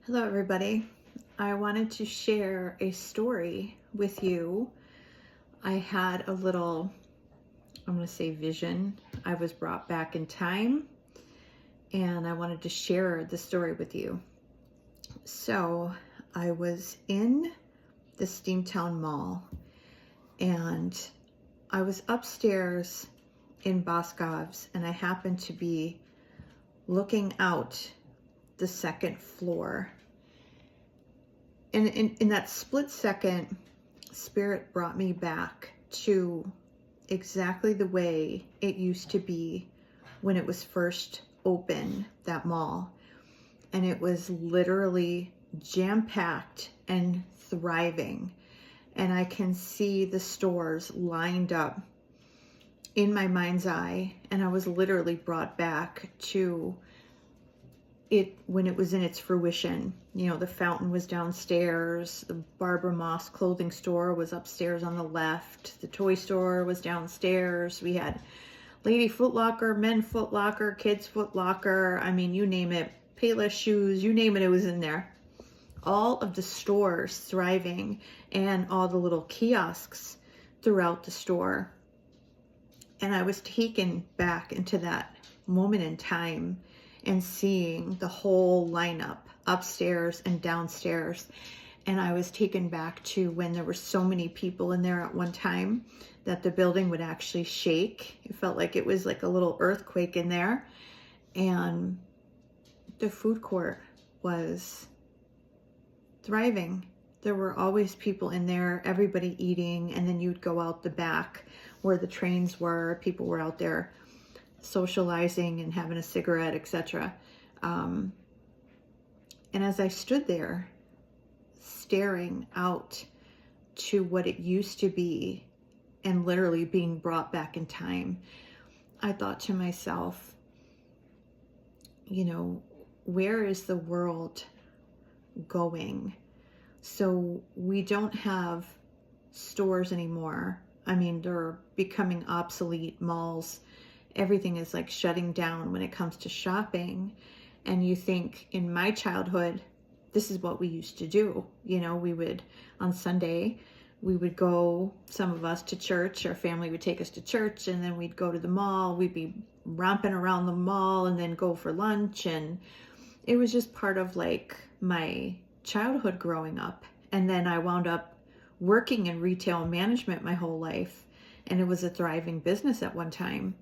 Hello, everybody. I wanted to share a story with you. I had a little, I'm going to say vision. I was brought back in time and I wanted to share the story with you. So I was in the Steamtown Mall and I was upstairs in Boscov's and I happened to be looking out the second floor. And in that split second, Spirit brought me back to exactly the way it used to be when it was first open, that mall. And it was literally jam-packed and thriving. And I can see the stores lined up in my mind's eye. And I was literally brought back to it when it was in its fruition. You know, the fountain was downstairs, the Barbara Moss clothing store was upstairs on the left, the toy store was downstairs, we had Lady Foot Locker, Men Foot Locker, Kids Foot Locker, I mean, you name it, Payless shoes, you name it, it was in there. All of the stores thriving and all the little kiosks throughout the store. And I was taken back into that moment in time and seeing the whole lineup upstairs and downstairs. And I was taken back to when there were so many people in there at one time that the building would actually shake. It felt like it was like a little earthquake in there. And the food court was thriving. There were always people in there, everybody eating, and then you'd go out the back where the trains were. People were out there socializing and having a cigarette, etc. And as I stood there staring out to what it used to be and literally being brought back in time, I thought to myself, you know, where is the world going? So we don't have stores anymore. I mean, they're becoming obsolete. Malls, everything is like shutting down when it comes to shopping. And you think, in my childhood, this is what we used to do. You know, we would, on Sunday, we would go, some of us, to church. Our family would take us to church, and then we'd go to the mall. We'd be romping around the mall and then go for lunch. And it was just part of like my childhood growing up. And then I wound up working in retail management my whole life. And it was a thriving business at one time.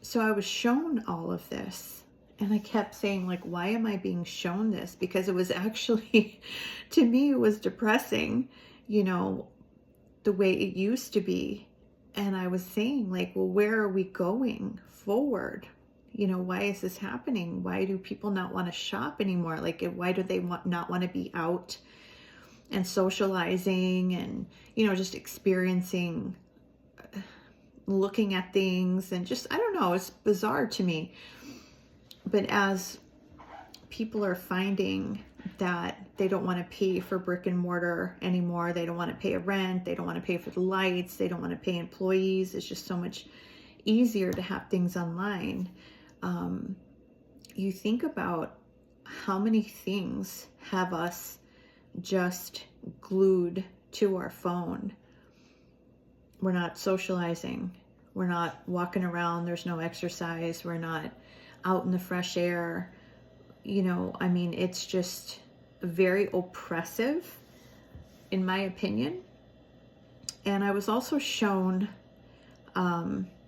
So I was shown all of this, and I kept saying, like, why am I being shown this? Because it was actually, to me, it was depressing, you know, the way it used to be. And I was saying, like, well, where are we going forward? You know, why is this happening? Why do people not want to shop anymore? Like, why do they not want to be out and socializing and, you know, just experiencing, looking at things, and just, I don't know, it's bizarre to me. But as people are finding that they don't want to pay for brick and mortar anymore, they don't want to pay a rent, they don't want to pay for the lights, they don't want to pay employees, it's just so much easier to have things online. You think about how many things have us just glued to our phone. We're not socializing. We're not walking around. There's no exercise. We're not out in the fresh air. You know, I mean, it's just very oppressive, in my opinion. And I was also shown,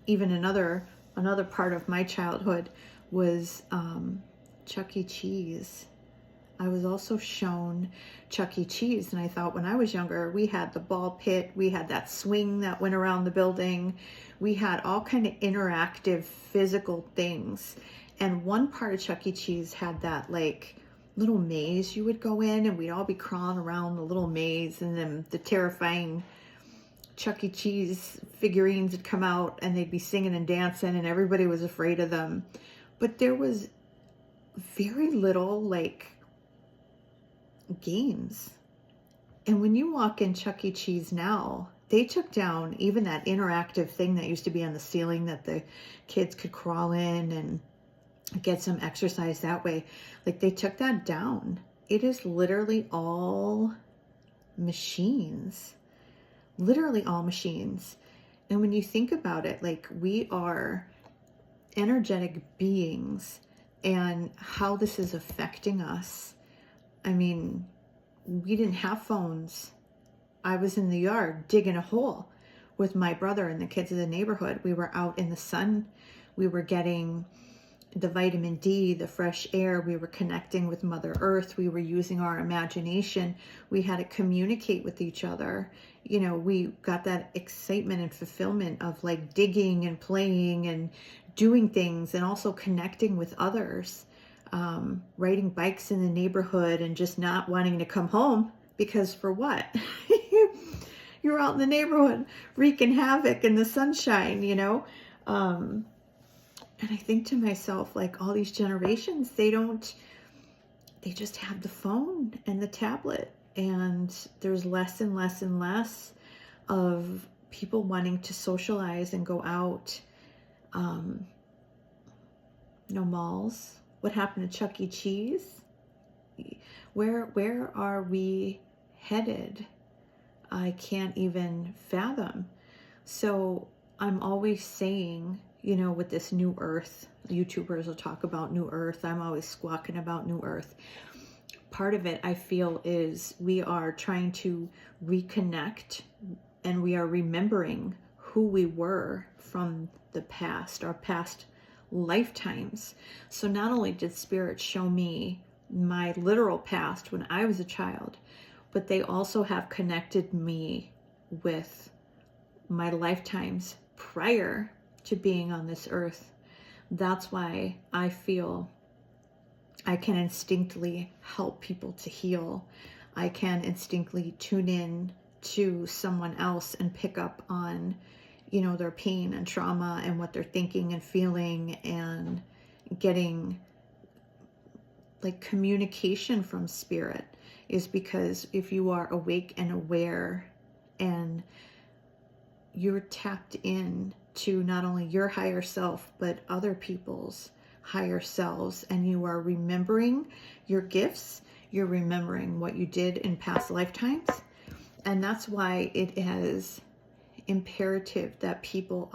even another part of my childhood was Chuck E. Cheese. I was also shown Chuck E. Cheese, and I thought, when I was younger, we had the ball pit, we had that swing that went around the building, we had all kind of interactive physical things. And one part of Chuck E. Cheese had that like little maze you would go in, and we'd all be crawling around the little maze, and then the terrifying Chuck E. Cheese figurines would come out, and they'd be singing and dancing, and everybody was afraid of them. But there was very little like games. And when you walk in Chuck E. Cheese now, they took down even that interactive thing that used to be on the ceiling that the kids could crawl in, and get some exercise that way. Like, they took that down. It is literally all machines, literally all machines. And when you think about it, like, we are energetic beings, and how this is affecting us. I mean, we didn't have phones. I was in the yard digging a hole with my brother and the kids of the neighborhood. We were out in the sun. We were getting the vitamin D, the fresh air. We were connecting with Mother Earth. We were using our imagination. We had to communicate with each other. You know, we got that excitement and fulfillment of like digging and playing and doing things, and also connecting with others, riding bikes in the neighborhood and just not wanting to come home, because for what? You're out in the neighborhood wreaking havoc in the sunshine, you know? And I think to myself, like, all these generations, they just have the phone and the tablet, and there's less and less and less of people wanting to socialize and go out. No malls. What happened to Chuck E. Cheese? Where are we headed? I can't even fathom. So I'm always saying, you know, with this new earth, YouTubers will talk about new earth. I'm always squawking about new earth. Part of it, I feel, is we are trying to reconnect, and we are remembering who we were from the past, our past lifetimes. So not only did Spirit show me my literal past when I was a child, but they also have connected me with my lifetimes prior to being on this earth. That's why I feel I can instinctively help people to heal. I can instinctively tune in to someone else and pick up on, you know, their pain and trauma and what they're thinking and feeling, and getting like communication from Spirit. Is because if you are awake and aware, and you're tapped in to not only your higher self, but other people's higher selves, and you are remembering your gifts, you're remembering what you did in past lifetimes. And that's why it is imperative that people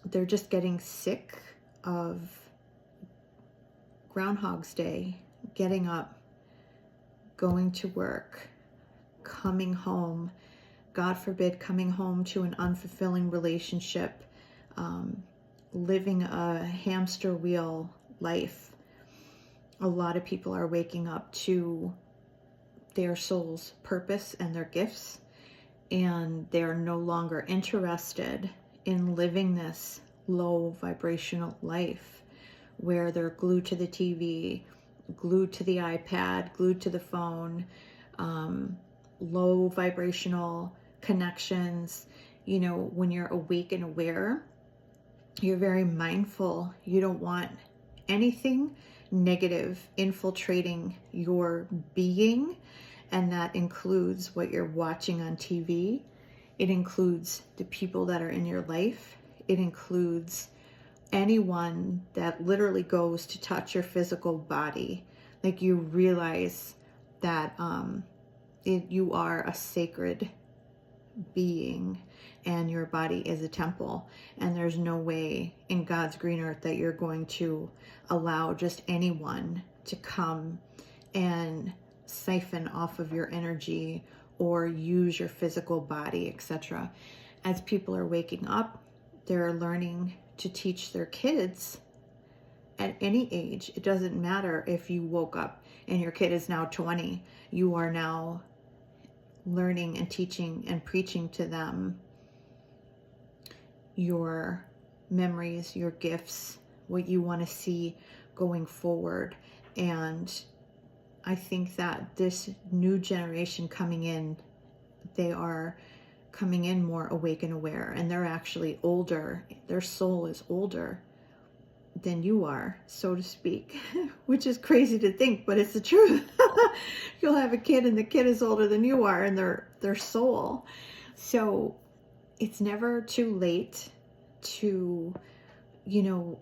they're just getting sick of Groundhog's Day, getting up, going to work, coming home, God forbid, coming home to an unfulfilling relationship, living a hamster wheel life. A lot of people are waking up to their soul's purpose and their gifts, and they're no longer interested in living this low vibrational life where they're glued to the TV, glued to the iPad, glued to the phone, low vibrational connections. You know, when you're awake and aware, you're very mindful. You don't want anything negative infiltrating your being, and that includes what you're watching on TV. It includes the people that are in your life. It includes anyone that literally goes to touch your physical body. Like, you realize that you are a sacred being, and your body is a temple, and there's no way in God's green earth that you're going to allow just anyone to come and siphon off of your energy or use your physical body, etc. As people are waking up, they're learning to teach their kids at any age. It doesn't matter if you woke up and your kid is now 20. You are now learning and teaching and preaching to them your memories, your gifts, what you want to see going forward. And I think that this new generation coming in, they are coming in more awake and aware, and they're actually older. Their soul is older than you are, so to speak, which is crazy to think, but it's the truth. You'll have a kid and the kid is older than you are in their soul. So it's never too late to, you know,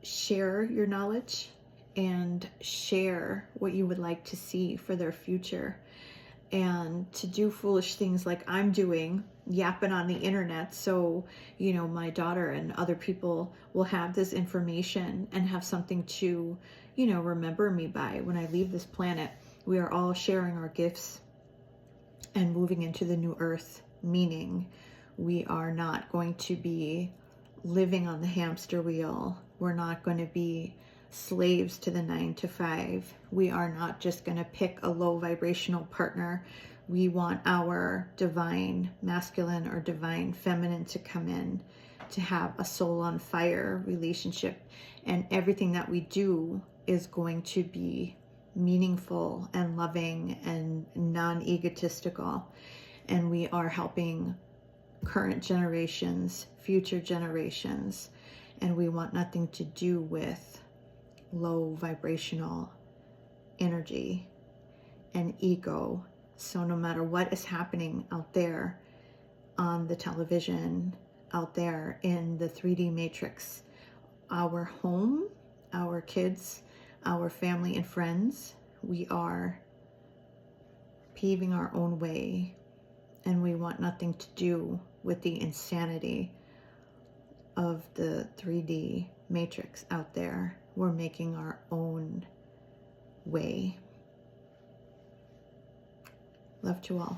share your knowledge and share what you would like to see for their future, and to do foolish things like I'm doing, yapping on the internet, so my daughter and other people will have this information and have something to remember me by when I leave this planet. We are all sharing our gifts and moving into the new earth, meaning we are not going to be living on the hamster wheel. We're not going to be slaves to the 9 to 5. We are not just going to pick a low vibrational partner. We want our divine masculine or divine feminine to come in, to have a soul on fire relationship. And everything that we do is going to be meaningful and loving and non-egotistical. And we are helping current generations, future generations, and we want nothing to do with low vibrational energy and ego. So no matter what is happening out there on the television, out there in the 3D matrix, our home, our kids, our family and friends, we are paving our own way, and we want nothing to do with the insanity of the 3D matrix out there. We're making our own way. Love to all.